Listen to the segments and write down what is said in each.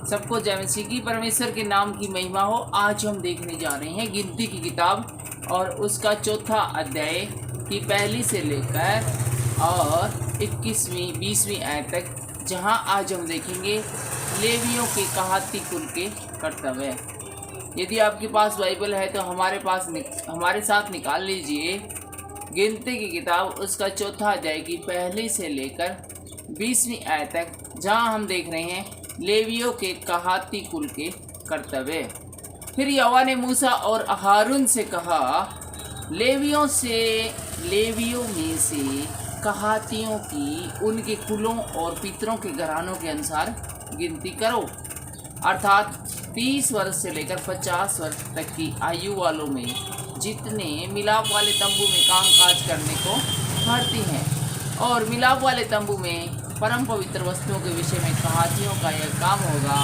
सबको जय मसीह की परमेश्वर के नाम की महिमा हो। आज हम देखने जा रहे हैं गिनती की किताब और उसका चौथा अध्याय की पहली से लेकर और 21वीं 20वीं आयत तक, जहां आज हम देखेंगे लेवियों के कहाती कुल के कर्तव्य। यदि आपके पास बाइबल है तो हमारे साथ निकाल लीजिए गिनती की किताब उसका चौथा अध्याय की पहली से लेकर 20वीं आयत तक, जहां हम देख रहे हैं लेवियों के कहाती कुल के कर्तव्य। फिर यहोवा ने मूसा और हारून से कहा, लेवियों में से कहातियों की उनके कुलों और पितरों के घरानों के अनुसार गिनती करो, अर्थात 30 वर्ष से लेकर 50 वर्ष तक की आयु वालों में जितने मिलाप वाले तंबू में काम काज करने को भर्ती हैं। और मिलाप वाले तंबू में परम पवित्र वस्तुओं के विषय में कहातियों का यह काम होगा,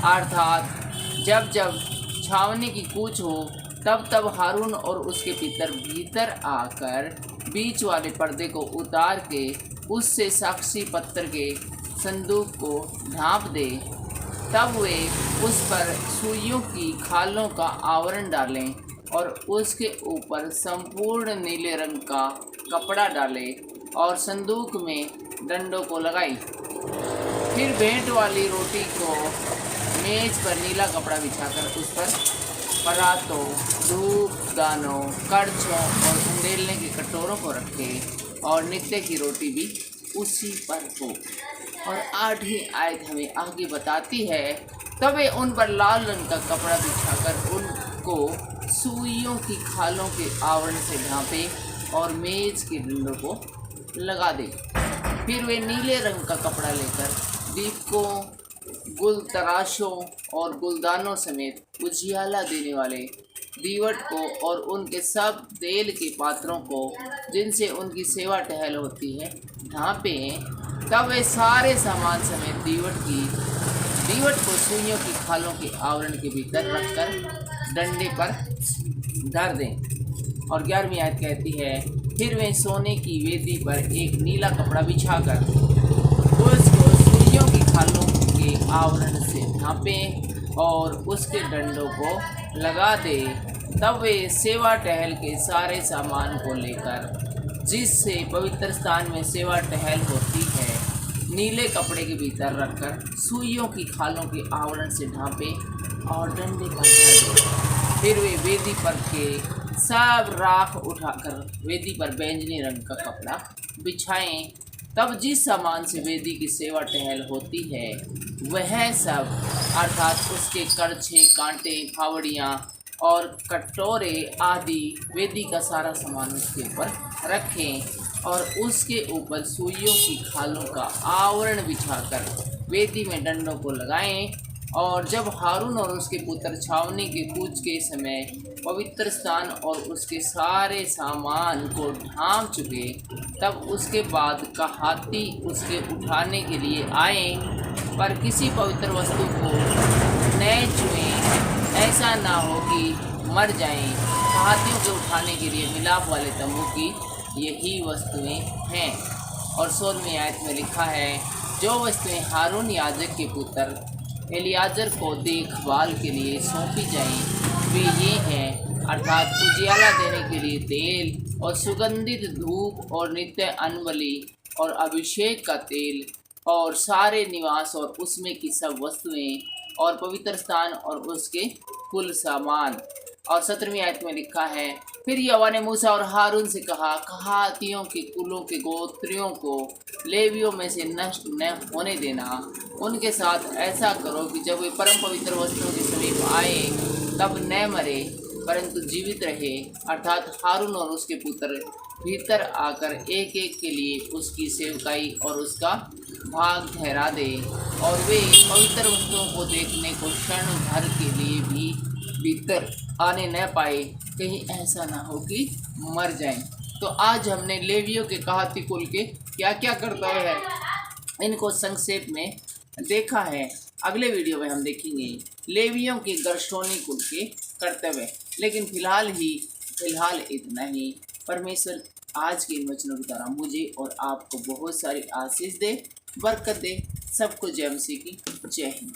अर्थात जब जब छावनी की कूच हो तब तब हारून और उसके पितर भीतर आकर बीच वाले पर्दे को उतार के उससे साक्षी पत्थर के संदूक को ढांप दे। तब वे उस पर सुइयों की खालों का आवरण डालें और उसके ऊपर संपूर्ण नीले रंग का कपड़ा डालें और संदूक में डंडों को लगाई। फिर भेंट वाली रोटी को मेज पर नीला कपड़ा बिछाकर उस पर परातों, धूप दानों, कड़छों और उंडेलने के कटोरों को रखे और नित्य की रोटी भी उसी पर हो। और 8वीं आयत हमें आगे बताती है, तब वे उन पर लाल रंग का कपड़ा बिछाकर उनको सुइयों की खालों के आवरण से ढांपे और मेज के डंडों को लगा दे। फिर वे नीले रंग का कपड़ा लेकर दीपकों, गुलतराशों और गुलदानों समेत उजियाला देने वाले दीवट को और उनके सब तेल के पात्रों को जिनसे उनकी सेवा टहल होती है ढांपे। तब वे सारे सामान समेत दीवट को सुइयों की खालों के आवरण के भीतर रखकर डंडे पर धर दें। और 11वीं आयत कहती है, फिर वे सोने की वेदी पर एक नीला कपड़ा बिछाकर उसको सुइयों की खालों के आवरण से ढांपें और उसके डंडों को लगा दे। तब वे सेवा टहल के सारे सामान को लेकर जिससे पवित्र स्थान में सेवा टहल होती है नीले कपड़े के भीतर रखकर सुइयों की खालों के आवरण से ढांपे और डंडे पर धर दे। फिर वे वेदी पर के सब राख उठाकर वेदी पर बैंगनी रंग का कपड़ा बिछाएं। तब जिस सामान से वेदी की सेवा टहल होती है वह सब, अर्थात उसके करछे, कांटे, फावड़ियाँ और कटोरे आदि वेदी का सारा सामान उसके ऊपर रखें और उसके ऊपर सुइयों की खालों का आवरण बिछाकर वेदी में डंडों को लगाएं। और जब हारून और उसके पुत्र छावनी के कूच के समय पवित्र स्थान और उसके सारे सामान को ढांप चुके, तब उसके बाद कहाती उसके उठाने के लिए आए, पर किसी पवित्र वस्तु को न छुएं, ऐसा ना हो कि मर जाएं। कहातियों के उठाने के लिए मिलाप वाले तंबू की यही वस्तुएं हैं। और 16वीं आयत में लिखा है, जो वस्तुएं हारून याजक के पुत्र एलियाजर को देखभाल के लिए सौंपी जाएं वे ये हैं, अर्थात उजियाला देने के लिए तेल और सुगंधित धूप और नित्य अन्नबलि और अभिषेक का तेल और सारे निवास और उसमें की सब वस्तुएं और पवित्र स्थान और उसके कुल सामान। और 17वीं आयत में लिखा है, फिर यहोवा ने मूसा और हारून से कहा, कहातियों के कुलों के गोत्रियों को लेवियों में से नष्ट न होने देना। उनके साथ ऐसा करो कि जब वे परम पवित्र वस्तुओं के समीप आए तब न मरे परंतु जीवित रहे, अर्थात हारून और उसके पुत्र भीतर आकर एक एक के लिए उसकी सेवकाई और उसका भाग ठहरा दे। और वे पवित्र वस्तुओं को देखने को क्षण भर के लिए भी भीतर आने न पाए, कहीं ऐसा ना हो कि मर जाएं। तो आज हमने लेवियों के कहाती कुल के क्या क्या कर्तव्य है इनको संक्षेप में देखा है। अगले वीडियो में हम देखेंगे लेवियों के गर्शोनी कुल के कर्तव्य। लेकिन फिलहाल इतना ही। परमेश्वर आज के इन वचनों की तरह मुझे और आपको बहुत सारी आशीष दे, बरकत दे। सबको जय मसीह की जय हिंद।